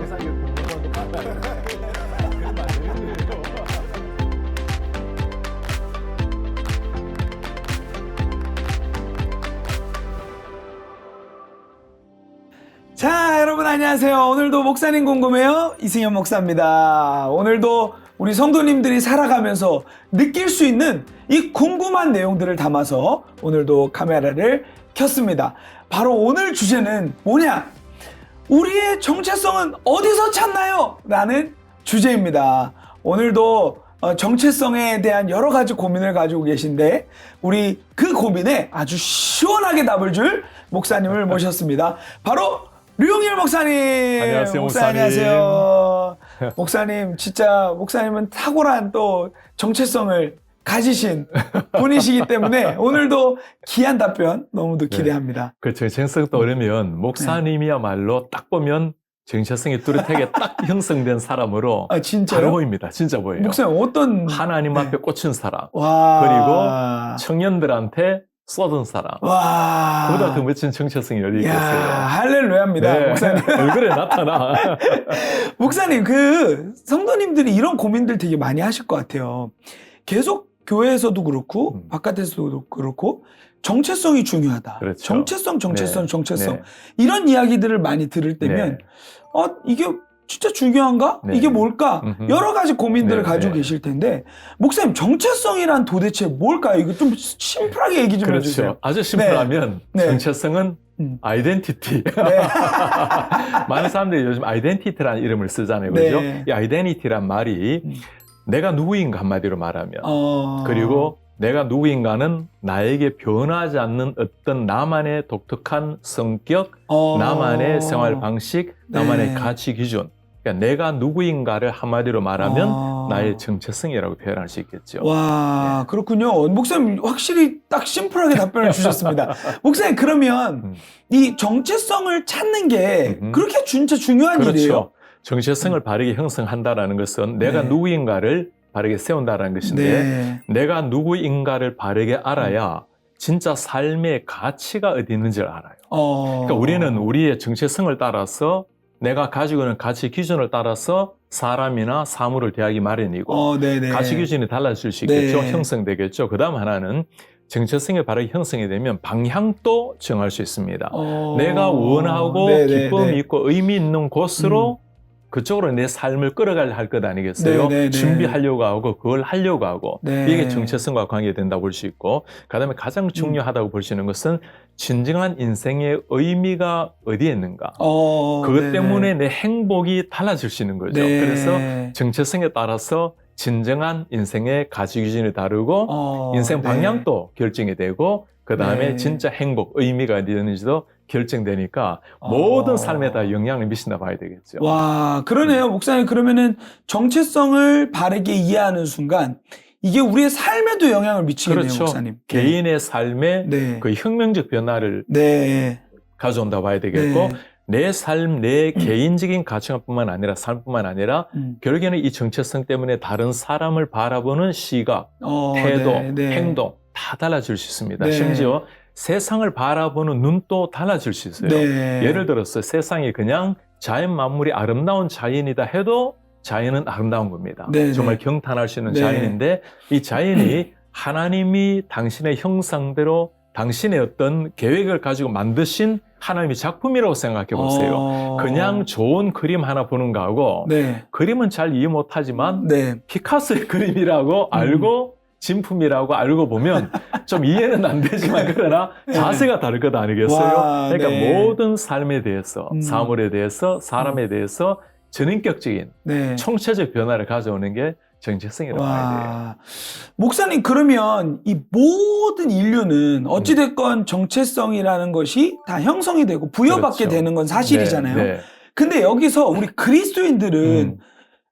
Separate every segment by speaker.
Speaker 1: 영상에 공부도 받아요. 그러면 안 되는데요.
Speaker 2: 자, 여러분 안녕하세요. 오늘도 목사님 궁금해요. 이승현 목사입니다. 오늘도 우리 성도님들이 살아가면서 느낄 수 있는 이 궁금한 내용들을 담아서 오늘도 카메라를 켰습니다. 바로 오늘 주제는 뭐냐? 우리의 정체성은 어디서 찾나요? 라는 주제입니다. 오늘도 정체성에 대한 여러 가지 고민을 가지고 계신데 우리 그 고민에 아주 시원하게 답을 줄 목사님을 모셨습니다. 바로 류용일 목사님.
Speaker 1: 안녕하세요, 목사님.
Speaker 2: 안녕하세요. 목사님, 진짜 목사님은 탁월한 또 정체성을 가지신 분이시기 때문에 오늘도 귀한 답변 너무도 기대합니다.
Speaker 1: 그 정체성 떠오르면 목사님이야말로 딱 보면 정체성이 뚜렷하게 딱 형성된 사람으로
Speaker 2: 아, 진짜요?
Speaker 1: 바로 보입니다. 진짜 보여요.
Speaker 2: 목사님 어떤
Speaker 1: 하나님 앞에 꽂힌 사람.
Speaker 2: 와.
Speaker 1: 그리고 청년들한테 쏟은 사람.
Speaker 2: 와.
Speaker 1: 그보다 더 멋진 정체성이 어디
Speaker 2: 야,
Speaker 1: 있겠어요.
Speaker 2: 할렐루야입니다.
Speaker 1: 네.
Speaker 2: 목사님.
Speaker 1: 얼굴에 나타나.
Speaker 2: 목사님, 그 성도님들이 이런 고민들 되게 많이 하실 것 같아요. 계속 교회에서도 그렇고 바깥에서도 그렇고 정체성이 중요하다.
Speaker 1: 그렇죠.
Speaker 2: 정체성
Speaker 1: 네.
Speaker 2: 이런 이야기들을 많이 들을 때면
Speaker 1: 네.
Speaker 2: 이게 진짜 중요한가?
Speaker 1: 네.
Speaker 2: 이게 뭘까? 여러 가지 고민들을
Speaker 1: 네.
Speaker 2: 가지고
Speaker 1: 네.
Speaker 2: 계실 텐데 목사님, 정체성이란 도대체 뭘까요? 이거 좀 심플하게 얘기 좀 해주세요.
Speaker 1: 그렇죠. 아주 심플하면
Speaker 2: 네.
Speaker 1: 정체성은 아이덴티티.
Speaker 2: 네.
Speaker 1: 많은 사람들이 요즘 아이덴티티라는 이름을 쓰잖아요. 그죠?
Speaker 2: 네.
Speaker 1: 이 아이덴티티란 말이 내가 누구인가 한마디로 말하면 그리고 내가 누구인가는 나에게 변하지 않는 어떤 나만의 독특한 성격, 나만의 생활 방식, 나만의
Speaker 2: 네.
Speaker 1: 가치 기준. 그러니까 내가 누구인가를 한마디로 말하면 나의 정체성이라고 표현할 수 있겠죠.
Speaker 2: 와, 그렇군요. 목사님 확실히 딱 심플하게 답변을 주셨습니다. 목사님, 그러면 이 정체성을 찾는 게 그렇게 진짜 중요한
Speaker 1: 그렇죠.
Speaker 2: 일이에요?
Speaker 1: 정체성을 바르게 형성한다라는 것은 내가
Speaker 2: 네.
Speaker 1: 누구인가를 바르게 세운다라는 것인데
Speaker 2: 네.
Speaker 1: 내가 누구인가를 바르게 알아야 진짜 삶의 가치가 어디 있는지를 알아요. 그러니까 우리는 우리의 정체성을 따라서 내가 가지고 있는 가치 기준을 따라서 사람이나 사물을 대하기 마련이고
Speaker 2: 네네.
Speaker 1: 가치 기준이 달라질 수 있겠죠.
Speaker 2: 네.
Speaker 1: 형성되겠죠. 그 다음 하나는 정체성이 바르게 형성이 되면 방향도 정할 수 있습니다. 내가 원하고
Speaker 2: 네네네.
Speaker 1: 기쁨이 있고 의미 있는 곳으로 그쪽으로 내 삶을 끌어가려 할 것 아니겠어요?
Speaker 2: 네네네.
Speaker 1: 준비하려고 하고 그걸 하려고 하고
Speaker 2: 네.
Speaker 1: 이게 정체성과 관계된다고 볼 수 있고 그다음에 가장 중요하다고 볼 수 있는 것은 진정한 인생의 의미가 어디에 있는가? 그것
Speaker 2: 네네.
Speaker 1: 때문에 내 행복이 달라질 수 있는 거죠.
Speaker 2: 네.
Speaker 1: 그래서 정체성에 따라서 진정한 인생의 가치 기준이 다르고 인생 방향도 결정이 되고 그 다음에
Speaker 2: 네.
Speaker 1: 진짜 행복, 의미가 어디 있는지도 결정되니까 모든 삶에 다 영향을 미친다 봐야 되겠죠.
Speaker 2: 와, 그러네요. 목사님, 그러면은 정체성을 바르게 이해하는 순간 이게 우리의 삶에도 영향을 미치겠네요,
Speaker 1: 그렇죠.
Speaker 2: 목사님.
Speaker 1: 개인의 삶에
Speaker 2: 네.
Speaker 1: 그 혁명적 변화를
Speaker 2: 네.
Speaker 1: 가져온다 봐야 되겠고
Speaker 2: 네.
Speaker 1: 내 삶, 내 개인적인 가치관뿐만 아니라 삶뿐만 아니라 결국에는 이 정체성 때문에 다른 사람을 바라보는 시각, 태도,
Speaker 2: 네.
Speaker 1: 행동 다 달라질 수 있습니다.
Speaker 2: 네.
Speaker 1: 심지어 세상을 바라보는 눈도 달라질 수 있어요.
Speaker 2: 네.
Speaker 1: 예를 들어서 세상이 그냥 자연 만물이 아름다운 자연이다 해도 자연은 아름다운 겁니다.
Speaker 2: 네.
Speaker 1: 정말 경탄할 수 있는
Speaker 2: 네.
Speaker 1: 자연인데 이 자연이 하나님이 당신의 형상대로 당신의 어떤 계획을 가지고 만드신 하나님의 작품이라고 생각해 보세요. 그냥 좋은 그림 하나 보는 거하고
Speaker 2: 네.
Speaker 1: 그림은 잘 이해 못하지만
Speaker 2: 네.
Speaker 1: 피카소의 그림이라고 알고 진품이라고 알고 보면 좀 이해는 안 되지만 그러나 자세가 다를 것 아니겠어요?
Speaker 2: 와,
Speaker 1: 그러니까
Speaker 2: 네.
Speaker 1: 모든 삶에 대해서 사물에 대해서 사람에 대해서 전인격적인
Speaker 2: 네.
Speaker 1: 총체적 변화를 가져오는 게 정체성이라고 봐야 돼요.
Speaker 2: 목사님, 그러면 이 모든 인류는 어찌됐건 정체성이라는 것이 다 형성이 되고 부여받게
Speaker 1: 그렇죠.
Speaker 2: 되는 건 사실이잖아요.
Speaker 1: 네.
Speaker 2: 근데 여기서 우리 그리스도인들은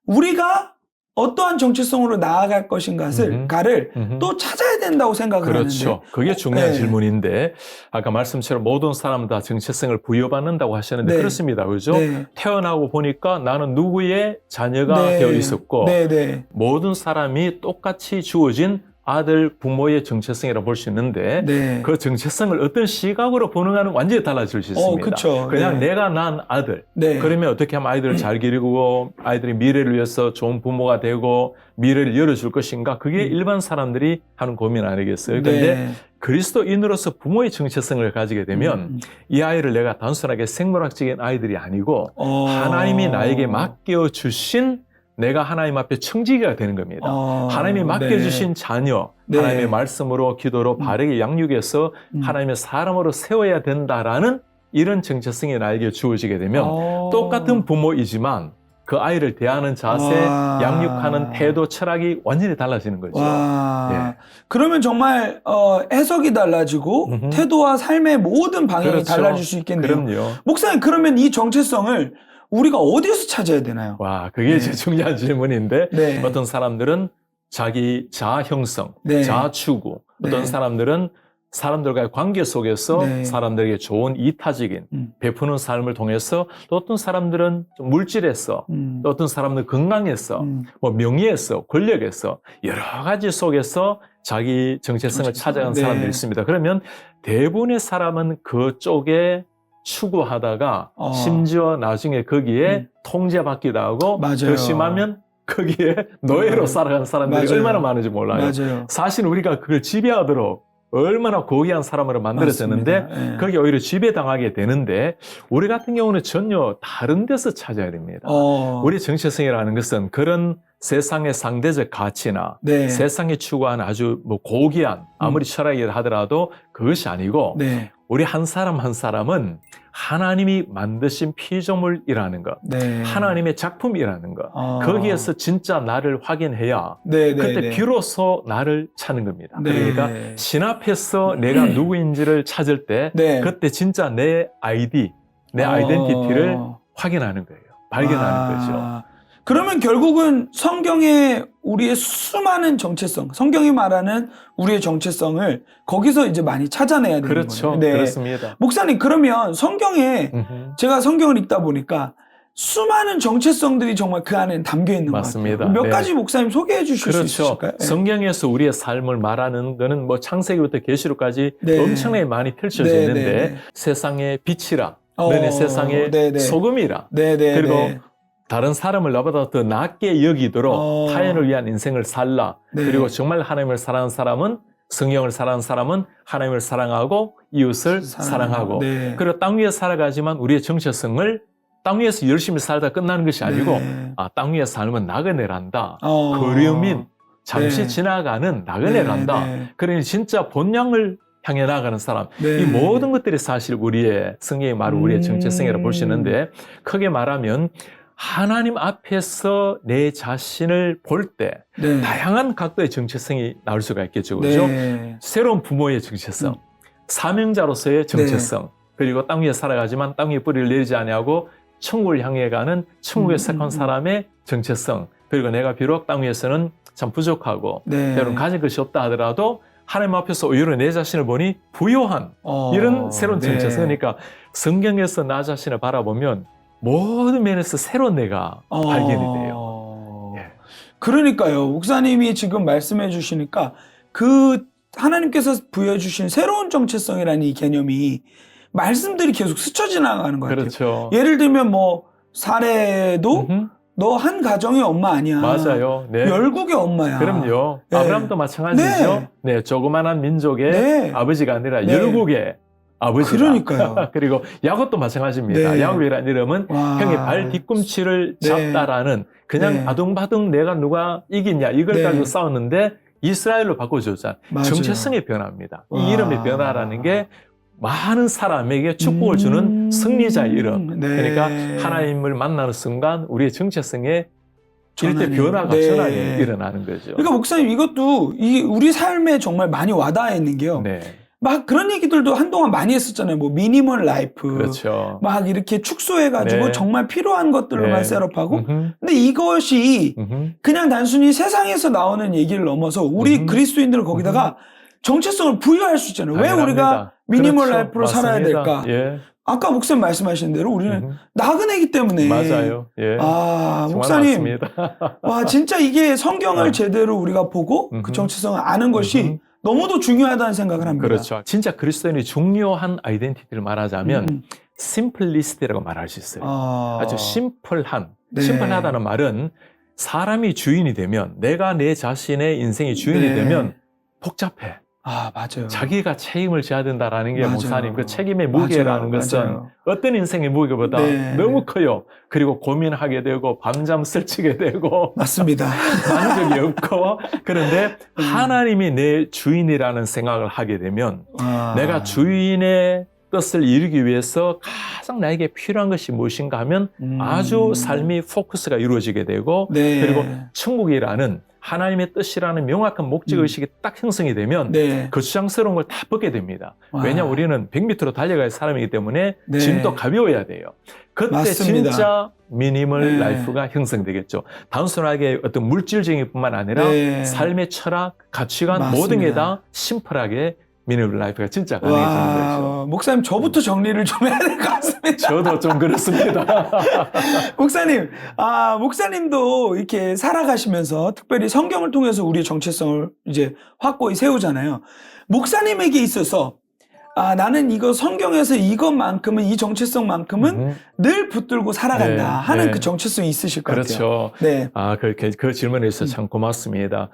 Speaker 2: 우리가 어떠한 정체성으로 나아갈 것인가를 또 찾아야 된다고 생각을
Speaker 1: 그렇죠.
Speaker 2: 하는데.
Speaker 1: 그게 중요한
Speaker 2: 네.
Speaker 1: 질문인데 아까 말씀처럼 모든 사람 다 정체성을 부여받는다고 하셨는데
Speaker 2: 네.
Speaker 1: 그렇습니다. 그죠?
Speaker 2: 네.
Speaker 1: 태어나고 보니까 나는 누구의 자녀가
Speaker 2: 네.
Speaker 1: 되어 있었고
Speaker 2: 네.
Speaker 1: 모든 사람이 똑같이 주어진 아들 부모의 정체성이라고 볼 수 있는데
Speaker 2: 네.
Speaker 1: 그 정체성을 어떤 시각으로 보는가는 완전히 달라질 수 있습니다.
Speaker 2: 그쵸.
Speaker 1: 그냥
Speaker 2: 네.
Speaker 1: 내가 낳은 아들.
Speaker 2: 네.
Speaker 1: 그러면 어떻게 하면 아이들을 잘 기르고 아이들이 미래를 위해서 좋은 부모가 되고 미래를 열어줄 것인가? 그게 일반 사람들이 하는 고민 아니겠어요? 그런데
Speaker 2: 네.
Speaker 1: 그리스도인으로서 부모의 정체성을 가지게 되면 이 아이를 내가 단순하게 생물학적인 아이들이 아니고 하나님이 나에게 맡겨주신 내가 하나님 앞에 청지기가 되는 겁니다. 하나님이 맡겨주신 자녀,
Speaker 2: 네.
Speaker 1: 하나님의 말씀으로 기도로 바르게 양육해서 하나님의 사람으로 세워야 된다라는 이런 정체성이 나에게 주어지게 되면 똑같은 부모이지만 그 아이를 대하는 자세, 양육하는 태도, 철학이 완전히 달라지는 거죠. 예.
Speaker 2: 그러면 정말 해석이 달라지고 태도와 삶의 모든 방향이
Speaker 1: 그렇죠.
Speaker 2: 달라질 수 있겠네요.
Speaker 1: 그럼요.
Speaker 2: 목사님, 그러면 이 정체성을 우리가 어디에서 찾아야 되나요?
Speaker 1: 와, 그게 제일 중요한 질문인데
Speaker 2: 네.
Speaker 1: 어떤 사람들은 자기 자아 형성,
Speaker 2: 네.
Speaker 1: 자아 추구, 어떤
Speaker 2: 네.
Speaker 1: 사람들은 사람들과의 관계 속에서
Speaker 2: 네.
Speaker 1: 사람들에게 좋은 이타적인 베푸는 삶을 통해서 또 어떤 사람들은 좀 물질에서 또 어떤 사람들은 건강에서 뭐 명예에서 권력에서 여러 가지 속에서 자기 정체성을 찾아가는
Speaker 2: 네.
Speaker 1: 사람들이 있습니다. 그러면 대부분의 사람은 그쪽에 추구하다가 심지어 나중에 거기에 통제받기도 하고
Speaker 2: 맞아요.
Speaker 1: 더 심하면 거기에 노예로 살아가는 사람들이
Speaker 2: 맞아요.
Speaker 1: 얼마나 많은지 몰라요.
Speaker 2: 맞아요.
Speaker 1: 사실 우리가 그걸 지배하도록 얼마나 고귀한 사람으로 만들어졌는데
Speaker 2: 맞습니다.
Speaker 1: 거기에 오히려 지배당하게 되는데 우리 같은 경우는 전혀 다른 데서 찾아야 됩니다. 우리 정체성이라는 것은 그런 세상의 상대적 가치나
Speaker 2: 네.
Speaker 1: 세상에 추구하는 아주 뭐 고귀한 아무리 철학이라 하더라도 그것이 아니고
Speaker 2: 네.
Speaker 1: 우리 한 사람 한 사람은 하나님이 만드신 피조물이라는 것,
Speaker 2: 네.
Speaker 1: 하나님의 작품이라는 것, 거기에서 진짜 나를 확인해야
Speaker 2: 네, 네,
Speaker 1: 그때
Speaker 2: 네.
Speaker 1: 비로소 나를 찾는 겁니다.
Speaker 2: 네.
Speaker 1: 그러니까 신 앞에서 내가 누구인지를 찾을 때
Speaker 2: 네.
Speaker 1: 그때 진짜 내 아이디, 내 아이덴티티를 확인하는 거예요. 발견하는 거죠.
Speaker 2: 그러면 결국은 성경에 우리의 수많은 정체성, 성경이 말하는 우리의 정체성을 거기서 이제 많이 찾아내야 되는
Speaker 1: 그렇죠.
Speaker 2: 거예요. 네.
Speaker 1: 그렇습니다.
Speaker 2: 목사님, 그러면 성경에 제가 성경을 읽다 보니까 수많은 정체성들이 정말 그 안에 담겨 있는
Speaker 1: 맞습니다.
Speaker 2: 것 같아요. 몇
Speaker 1: 네.
Speaker 2: 가지 목사님 소개해 주실
Speaker 1: 그렇죠.
Speaker 2: 수 있으실까요? 네.
Speaker 1: 성경에서 우리의 삶을 말하는 거는 뭐 창세기부터 계시록까지
Speaker 2: 네.
Speaker 1: 엄청나게 많이 펼쳐져
Speaker 2: 네,
Speaker 1: 있는데
Speaker 2: 네, 네.
Speaker 1: 세상의 빛이라, 너네 세상의
Speaker 2: 네, 네.
Speaker 1: 소금이라,
Speaker 2: 네, 네,
Speaker 1: 그리고
Speaker 2: 네.
Speaker 1: 다른 사람을 나보다 더 낫게 여기도록 타인을 위한 인생을 살라.
Speaker 2: 네.
Speaker 1: 그리고 정말 하나님을 사랑하는 사람은 성경을 사랑하는 사람은 하나님을 사랑하고 이웃을 사랑하고
Speaker 2: 네.
Speaker 1: 그리고 땅 위에 살아가지만 우리의 정체성을 땅 위에서 열심히 살다 끝나는 것이 아니고
Speaker 2: 네.
Speaker 1: 땅 위의 삶은 나그네란다. 그리움인 잠시
Speaker 2: 네.
Speaker 1: 지나가는 나그네란다.
Speaker 2: 네.
Speaker 1: 그러니 진짜 본향을 향해 나아가는 사람.
Speaker 2: 네.
Speaker 1: 이 모든 것들이 사실 우리의 성경이 말하는 우리의 정체성이라고 볼 수 있는데 크게 말하면 하나님 앞에서 내 자신을 볼 때
Speaker 2: 네.
Speaker 1: 다양한 각도의 정체성이 나올 수가 있겠죠. 그렇죠?
Speaker 2: 네.
Speaker 1: 새로운 부모의 정체성, 사명자로서의 정체성, 그리고 땅 위에 살아가지만 땅 위에 뿌리를 내리지 아니하고 천국을 향해 가는 천국에 속한 사람의 정체성, 그리고 내가 비록 땅 위에서는 참 부족하고
Speaker 2: 네.
Speaker 1: 때로는 가진 것이 없다 하더라도 하나님 앞에서 오히려 내 자신을 보니 부요한 이런 새로운 정체성. 그러니까 성경에서 나 자신을 바라보면 모든 면에서 새로운 내가 발견이 돼요. 예.
Speaker 2: 그러니까요. 목사님이 지금 말씀해 주시니까 그 하나님께서 부여해 주신 새로운 정체성이라는 이 개념이 말씀들이 계속 스쳐 지나가는 것 같아요.
Speaker 1: 그렇죠.
Speaker 2: 예를 들면 뭐 사례도 너 한 가정의 엄마 아니야.
Speaker 1: 맞아요. 네.
Speaker 2: 열국의 엄마야.
Speaker 1: 그럼요.
Speaker 2: 네.
Speaker 1: 아브라함도 마찬가지죠. 네. 조그만한 민족의
Speaker 2: 네.
Speaker 1: 아버지가 아니라
Speaker 2: 네.
Speaker 1: 열국의 아버지다.
Speaker 2: 그러니까요.
Speaker 1: 그리고 야곱도 마찬가지입니다.
Speaker 2: 네.
Speaker 1: 야곱이라는 이름은
Speaker 2: 와.
Speaker 1: 형의 발 뒤꿈치를
Speaker 2: 네.
Speaker 1: 잡다라는 그냥
Speaker 2: 네.
Speaker 1: 아둥바둥 내가 누가 이기냐 이걸
Speaker 2: 네.
Speaker 1: 가지고 싸웠는데 이스라엘로 바꿔줬잖아요.
Speaker 2: 맞아요.
Speaker 1: 정체성의 변화입니다.
Speaker 2: 와.
Speaker 1: 이 이름의 변화라는 게 많은 사람에게 축복을 주는 승리자의 이름.
Speaker 2: 네.
Speaker 1: 그러니까 하나님을 만나는 순간 우리의 정체성에 일대
Speaker 2: 전환이.
Speaker 1: 변화가
Speaker 2: 네.
Speaker 1: 전환이 일어나는 거죠.
Speaker 2: 그러니까 목사님 이것도 우리 삶에 정말 많이 와닿아 있는 게요.
Speaker 1: 네.
Speaker 2: 막 그런 얘기들도 한동안 많이 했었잖아요. 뭐 미니멀 라이프.
Speaker 1: 그렇죠.
Speaker 2: 막 이렇게 축소해가지고
Speaker 1: 네.
Speaker 2: 정말 필요한 것들로만
Speaker 1: 네.
Speaker 2: 셋업하고. 근데 이것이 그냥 단순히 세상에서 나오는 얘기를 넘어서 우리 그리스도인들은 거기다가 정체성을 부여할 수 있잖아요. 왜 우리가 미니멀
Speaker 1: 그렇죠.
Speaker 2: 라이프로 살아야
Speaker 1: 맞습니다.
Speaker 2: 될까?
Speaker 1: 예.
Speaker 2: 아까 목사님 말씀하신 대로 우리는 나그네이기 때문에.
Speaker 1: 맞아요. 예.
Speaker 2: 아,
Speaker 1: 정말
Speaker 2: 목사님.
Speaker 1: 맞습니다.
Speaker 2: 와, 진짜 이게 성경을 제대로 우리가 보고 그 정체성을 아는 것이 너무도 중요하다는 생각을 합니다.
Speaker 1: 그렇죠. 진짜 그리스도인이 중요한 아이덴티티를 말하자면 심플리스트라고 말할 수 있어요. 아주 심플한,
Speaker 2: 네.
Speaker 1: 심플하다는 말은 사람이 주인이 되면, 내가 내 자신의 인생의 주인이
Speaker 2: 네.
Speaker 1: 되면 복잡해.
Speaker 2: 아, 맞아요.
Speaker 1: 자기가 책임을 져야 된다라는 게
Speaker 2: 맞아요.
Speaker 1: 목사님 그 책임의 무게라는 것은
Speaker 2: 맞아요.
Speaker 1: 어떤 인생의 무게보다
Speaker 2: 네.
Speaker 1: 너무 커요. 그리고 고민하게 되고 밤잠 설치게 되고
Speaker 2: 맞습니다.
Speaker 1: 만족이 없고, 그런데 하나님이 내 주인이라는 생각을 하게 되면 내가 주인의 뜻을 이루기 위해서 가장 나에게 필요한 것이 무엇인가 하면 아주 삶이 포커스가 이루어지게 되고,
Speaker 2: 네.
Speaker 1: 그리고 천국이라는 하나님의 뜻이라는 명확한 목적의식이 딱 형성이 되면
Speaker 2: 네.
Speaker 1: 그 주장스러운 걸 다 벗게 됩니다.
Speaker 2: 와.
Speaker 1: 왜냐, 우리는 100m로 달려갈 사람이기 때문에
Speaker 2: 네.
Speaker 1: 짐도 가벼워야 돼요. 그때
Speaker 2: 맞습니다.
Speaker 1: 진짜 미니멀
Speaker 2: 네.
Speaker 1: 라이프가 형성되겠죠. 단순하게 어떤 물질적인 뿐만 아니라
Speaker 2: 네. 삶의
Speaker 1: 철학, 가치관
Speaker 2: 맞습니다.
Speaker 1: 모든 게 다 심플하게 미니멀 라이프가 진짜 가능해지는 거죠.
Speaker 2: 목사님, 저부터 정리를 좀 해야 될 것 같습니다.
Speaker 1: 저도 좀 그렇습니다.
Speaker 2: 목사님, 목사님도 이렇게 살아가시면서 특별히 성경을 통해서 우리의 정체성을 이제 확고히 세우잖아요. 목사님에게 있어서 나는 이거 성경에서 이것만큼은, 이 정체성만큼은 늘 붙들고 살아간다
Speaker 1: 네,
Speaker 2: 하는
Speaker 1: 네.
Speaker 2: 그 정체성이 있으실 것
Speaker 1: 그렇죠.
Speaker 2: 같아요. 네.
Speaker 1: 그 질문에 있어서 참 고맙습니다.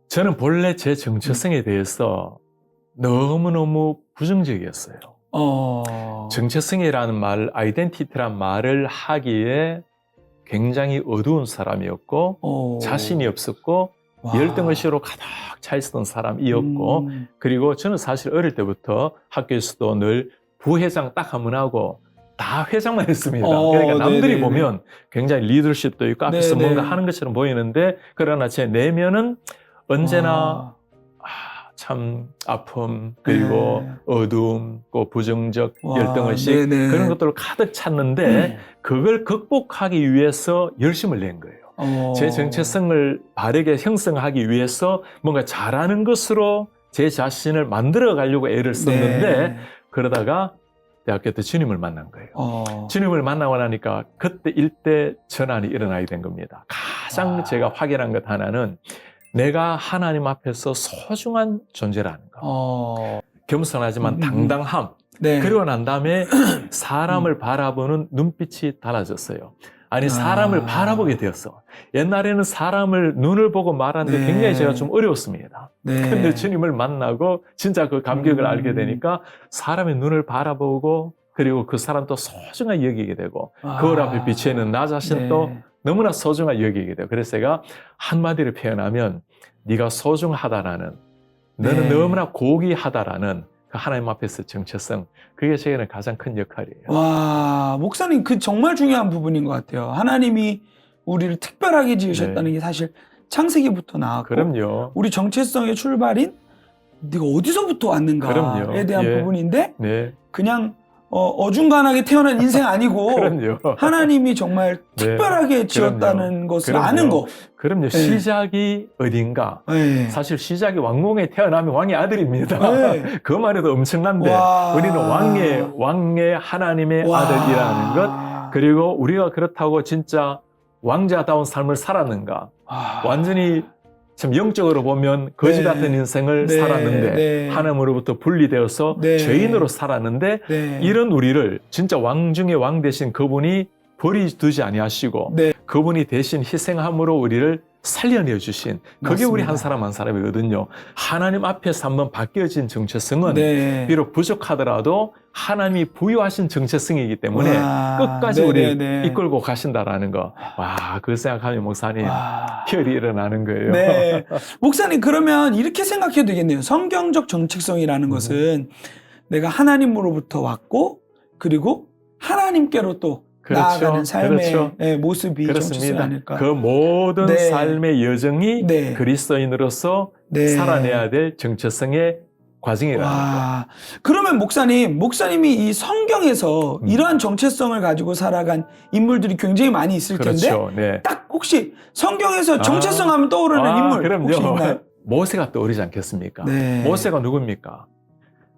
Speaker 1: 저는 본래 제 정체성에 대해서 너무너무 부정적이었어요. 정체성이라는 말, 아이덴티티란 말을 하기에 굉장히 어두운 사람이었고, 자신이 없었고,
Speaker 2: 와.
Speaker 1: 열등의식으로 가득 차 있었던 사람이었고, 그리고 저는 사실 어릴 때부터 학교에서도 늘 부회장 딱 한 번 하고 다 회장만 했습니다. 그러니까 남들이
Speaker 2: 네네네.
Speaker 1: 보면 굉장히 리더십도 있고 앞에서
Speaker 2: 네네.
Speaker 1: 뭔가 하는 것처럼 보이는데, 그러나 제 내면은 언제나 참 아픔, 그리고 어두움, 그 부정적 열등의식,
Speaker 2: 네네.
Speaker 1: 그런 것들을 가득 찼는데 그걸 극복하기 위해서 열심을 낸 거예요. 제 정체성을 바르게 형성하기 위해서 뭔가 잘하는 것으로 제 자신을 만들어 가려고 애를 썼는데,
Speaker 2: 네.
Speaker 1: 그러다가 대학교 때 주님을 만난 거예요. 주님을 만나고 나니까 그때 일대 전환이 일어나게 된 겁니다. 가장 제가 확인한 것 하나는 내가 하나님 앞에서 소중한 존재라는 거. 겸손하지만 당당함.
Speaker 2: 네.
Speaker 1: 그러고 난 다음에 사람을 바라보는 눈빛이 달라졌어요. 아니, 사람을 바라보게 되었어. 옛날에는 사람을 눈을 보고 말하는데
Speaker 2: 네.
Speaker 1: 굉장히 제가 좀 어려웠습니다.
Speaker 2: 네.
Speaker 1: 근데 주님을 만나고 진짜 그 감격을 알게 되니까 사람의 눈을 바라보고, 그리고 그 사람도 소중하게 여기게 되고, 거울 앞에 비치는 나 자신도
Speaker 2: 네.
Speaker 1: 너무나 소중하게 여기게 돼요. 그래서 제가 한마디로 표현하면, 네가 소중하다라는, 너는
Speaker 2: 네.
Speaker 1: 너무나 고귀하다라는 그 하나님 앞에서 정체성, 그게 저에게는 가장 큰 역할이에요.
Speaker 2: 와, 목사님, 그 정말 중요한 부분인 것 같아요. 하나님이 우리를 특별하게 지으셨다는 게 사실 창세기부터 나왔고,
Speaker 1: 그럼요.
Speaker 2: 우리 정체성의 출발인 네가 어디서부터 왔는가에
Speaker 1: 그럼요.
Speaker 2: 대한
Speaker 1: 예.
Speaker 2: 부분인데,
Speaker 1: 네.
Speaker 2: 그냥 어중간하게 태어난 인생 아니고
Speaker 1: 그럼요.
Speaker 2: 하나님이 정말
Speaker 1: 네.
Speaker 2: 특별하게 지었다는 것을
Speaker 1: 그럼요.
Speaker 2: 아는 거.
Speaker 1: 그럼요. 시작이 어딘가.
Speaker 2: 네.
Speaker 1: 사실 시작이 왕궁에 태어나면 왕의 아들입니다.
Speaker 2: 네.
Speaker 1: 그 말에도 엄청난데,
Speaker 2: 와.
Speaker 1: 우리는 왕의 하나님의
Speaker 2: 와.
Speaker 1: 아들이라는 것, 그리고 우리가 그렇다고 진짜 왕자다운 삶을 살았는가.
Speaker 2: 와.
Speaker 1: 완전히 참 영적으로 보면 거지
Speaker 2: 네.
Speaker 1: 같은 인생을
Speaker 2: 네.
Speaker 1: 살았는데,
Speaker 2: 네.
Speaker 1: 하나님으로부터 분리되어서
Speaker 2: 네.
Speaker 1: 죄인으로 살았는데,
Speaker 2: 네.
Speaker 1: 이런 우리를 진짜 왕 중에 왕 되신 그분이 버리두지 아니하시고,
Speaker 2: 네.
Speaker 1: 그분이 대신 희생함으로 우리를 살려내 주신, 그게 우리
Speaker 2: 맞습니다.
Speaker 1: 한 사람 한 사람이거든요. 하나님 앞에서 한번 바뀌어진 정체성은
Speaker 2: 네.
Speaker 1: 비록 부족하더라도 하나님이 부여하신 정체성이기 때문에
Speaker 2: 와.
Speaker 1: 끝까지
Speaker 2: 네,
Speaker 1: 우리를
Speaker 2: 네, 네.
Speaker 1: 이끌고 가신다라는 거. 와, 그 생각하면 목사님
Speaker 2: 와.
Speaker 1: 혈이 일어나는 거예요.
Speaker 2: 네. 목사님, 그러면 이렇게 생각해도 되겠네요. 성경적 정체성이라는 것은 내가 하나님으로부터 왔고, 그리고 하나님께로 또 나아가는 삶의 모습이 정체성이
Speaker 1: 그렇습니다.
Speaker 2: 아닐까.
Speaker 1: 그 모든
Speaker 2: 네.
Speaker 1: 삶의 여정이
Speaker 2: 네.
Speaker 1: 그리스도인으로서
Speaker 2: 네.
Speaker 1: 살아내야 될 정체성의 과정이라는 거.
Speaker 2: 와. 그러면 목사님이 이 성경에서 이러한 정체성을 가지고 살아간 인물들이 굉장히 많이 있을 텐데,
Speaker 1: 그렇죠. 네.
Speaker 2: 딱 혹시 성경에서 정체성 하면 떠오르는 인물
Speaker 1: 그럼요.
Speaker 2: 혹시 있나요?
Speaker 1: 모세가 떠오르지 않겠습니까?
Speaker 2: 네.
Speaker 1: 모세가 누굽니까?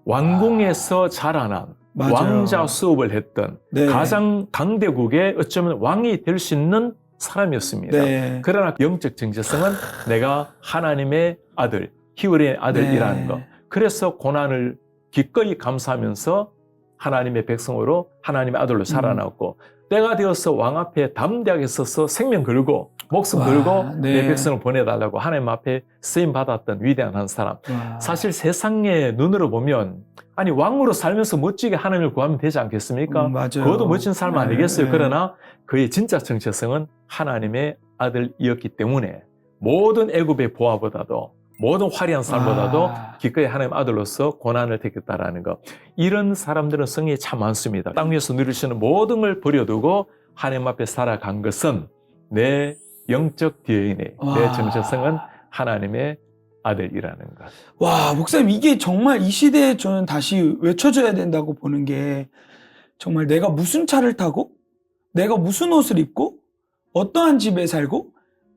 Speaker 1: 왕궁에서 자라난
Speaker 2: 맞아요.
Speaker 1: 왕자 수업을 했던
Speaker 2: 네.
Speaker 1: 가장 강대국의 어쩌면 왕이 될 수 있는 사람이었습니다.
Speaker 2: 네.
Speaker 1: 그러나 영적 정체성은 내가 하나님의 아들, 희월의 아들이라는
Speaker 2: 네.
Speaker 1: 것. 그래서 고난을 기꺼이 감수하면서 하나님의 백성으로 하나님의 아들로 살아났고 때가 되어서 왕 앞에 담대하게 서서 생명 걸고 목숨
Speaker 2: 와,
Speaker 1: 걸고
Speaker 2: 네.
Speaker 1: 내 백성을 보내달라고 하나님 앞에 쓰임 받았던 위대한 한 사람.
Speaker 2: 와.
Speaker 1: 사실 세상의 눈으로 보면 아니 왕으로 살면서 멋지게 하나님을 구하면 되지 않겠습니까?
Speaker 2: 맞아요.
Speaker 1: 그것도 멋진 삶 아니겠어요?
Speaker 2: 네.
Speaker 1: 그러나 그의 진짜 정체성은 하나님의 아들이었기 때문에 모든 애굽의 보화보다도 모든 화려한 삶보다도 기꺼이 하나님 아들로서 고난을 택했다라는 것. 이런 사람들은 성경에 참 많습니다. 땅 위에서 누릴 수 있는 모든 걸 버려두고 하나님 앞에 살아간 것은 내 영적 DNA, 내 정체성은 하나님의 아들이라는 것.
Speaker 2: 와, 목사님, 이게 정말 이 시대에 저는 다시 외쳐져야 된다고 보는 게 정말 내가 무슨 차를 타고 내가 무슨 옷을 입고 어떠한 집에 살고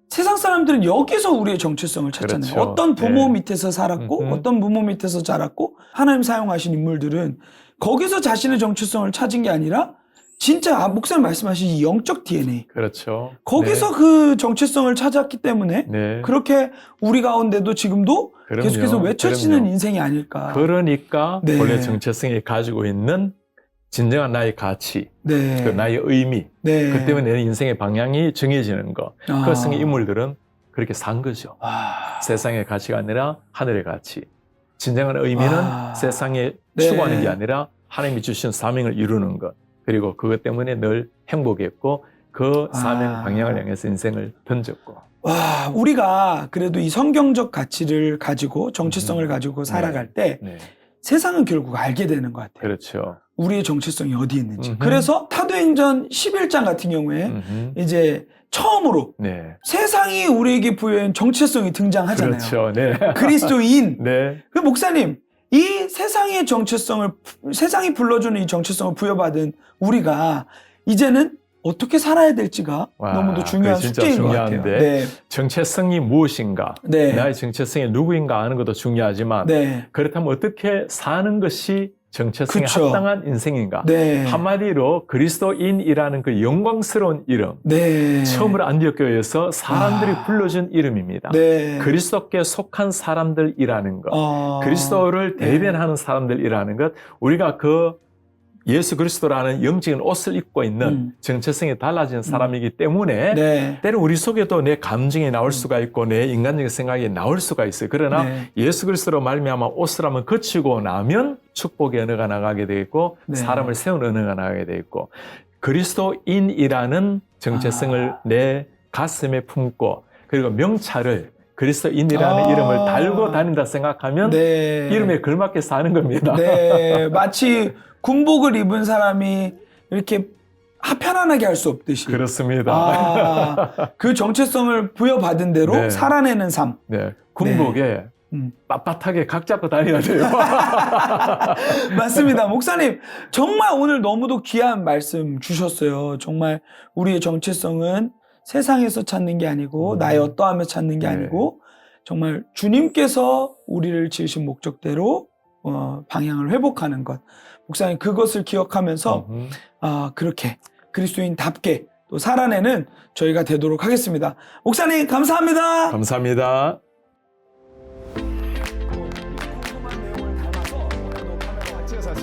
Speaker 2: 세상 사람들은 여기서 우리의 정체성을 찾잖아요.
Speaker 1: 그렇죠.
Speaker 2: 어떤 부모
Speaker 1: 네.
Speaker 2: 밑에서 살았고 어떤 부모 밑에서 자랐고 하나님 사용하신 인물들은 거기서 자신의 정체성을 찾은 게 아니라 진짜 목사님 말씀하신 이 영적 DNA
Speaker 1: 그렇죠.
Speaker 2: 거기서 그 정체성을 찾았기 때문에
Speaker 1: 네.
Speaker 2: 그렇게 우리 가운데도 지금도
Speaker 1: 그럼요.
Speaker 2: 계속해서 외쳐지는
Speaker 1: 그럼요.
Speaker 2: 인생이 아닐까.
Speaker 1: 그러니까
Speaker 2: 네.
Speaker 1: 본래 정체성이 가지고 있는 진정한 나의 가치,
Speaker 2: 네.
Speaker 1: 그 나의 의미,
Speaker 2: 네.
Speaker 1: 그 때문에 내 인생의 방향이 정해지는 것. 그 성의 인물들은 그렇게 산 거죠. 세상의 가치가 아니라 하늘의 가치. 진정한 의미는 세상에
Speaker 2: 네.
Speaker 1: 추구하는 게 아니라 하나님이 주신 사명을 이루는 것. 그리고 그것 때문에 늘 행복했고 그 사명 방향을 향해서 인생을 던졌고.
Speaker 2: 와, 우리가 그래도 이 성경적 가치를 가지고 정체성을 가지고 살아갈 때
Speaker 1: 네.
Speaker 2: 세상은 결국 알게 되는 것 같아요.
Speaker 1: 그렇죠.
Speaker 2: 우리의 정체성이 어디 있는지. 그래서 타도행전 11장 같은 경우에 이제 처음으로
Speaker 1: 네.
Speaker 2: 세상이 우리에게 부여한 정체성이 등장하잖아요.
Speaker 1: 그렇죠. 네.
Speaker 2: 그리스도인.
Speaker 1: 네.
Speaker 2: 그 목사님, 이 세상의 정체성을, 세상이 불러주는 이 정체성을 부여받은 우리가 이제는 어떻게 살아야 될지가
Speaker 1: 와,
Speaker 2: 너무도 중요한
Speaker 1: 그게 진짜
Speaker 2: 숙제인 것 같아요.
Speaker 1: 중요한데
Speaker 2: 네.
Speaker 1: 정체성이 무엇인가,
Speaker 2: 네.
Speaker 1: 나의 정체성이 누구인가 아는 것도 중요하지만
Speaker 2: 네.
Speaker 1: 그렇다면 어떻게 사는 것이 정체성에
Speaker 2: 그쵸.
Speaker 1: 합당한 인생인가?
Speaker 2: 네.
Speaker 1: 한마디로 그리스도인이라는 그 영광스러운 이름,
Speaker 2: 네.
Speaker 1: 처음으로 안디옥교회에서 사람들이 불러준 이름입니다.
Speaker 2: 네.
Speaker 1: 그리스도께 속한 사람들이라는 것, 그리스도를
Speaker 2: 네.
Speaker 1: 대변하는 사람들이라는 것, 우리가 그 예수 그리스도라는 영적인 옷을 입고 있는 정체성이 달라진 사람이기 때문에
Speaker 2: 네.
Speaker 1: 때로 우리 속에도 내 감정이 나올 수가 있고 내 인간적인 생각이 나올 수가 있어요. 그러나
Speaker 2: 네.
Speaker 1: 예수 그리스도로 말미암아 옷을 한번 거치고 나면 축복의 언어가 나가게 되겠고
Speaker 2: 네.
Speaker 1: 사람을 세운 언어가 나가게 되겠고 그리스도인이라는 정체성을 내 가슴에 품고 그리고 명찰을 그리스도인이라는 이름을 달고 다닌다 생각하면
Speaker 2: 네.
Speaker 1: 이름에 걸맞게 사는 겁니다.
Speaker 2: 네. 마치 군복을 입은 사람이 이렇게 편안하게 할 수 없듯이.
Speaker 1: 그렇습니다.
Speaker 2: 그 정체성을 부여받은 대로
Speaker 1: 네.
Speaker 2: 살아내는 삶.
Speaker 1: 네. 군복에 빳빳하게 각 잡고 다녀야 돼요.
Speaker 2: 맞습니다. 목사님, 정말 오늘 너무도 귀한 말씀 주셨어요. 정말 우리의 정체성은 세상에서 찾는 게 아니고 나의 어떠함에 찾는 게 아니고 정말 주님께서 우리를 지으신 목적대로 방향을 회복하는 것. 목사님 그것을 기억하면서 그렇게 그리스도인답게 또 살아내는 저희가 되도록 하겠습니다. 목사님 감사합니다.
Speaker 1: 감사합니다.
Speaker 2: 궁금한 내용을 담아서 오늘도 카메라 찍어서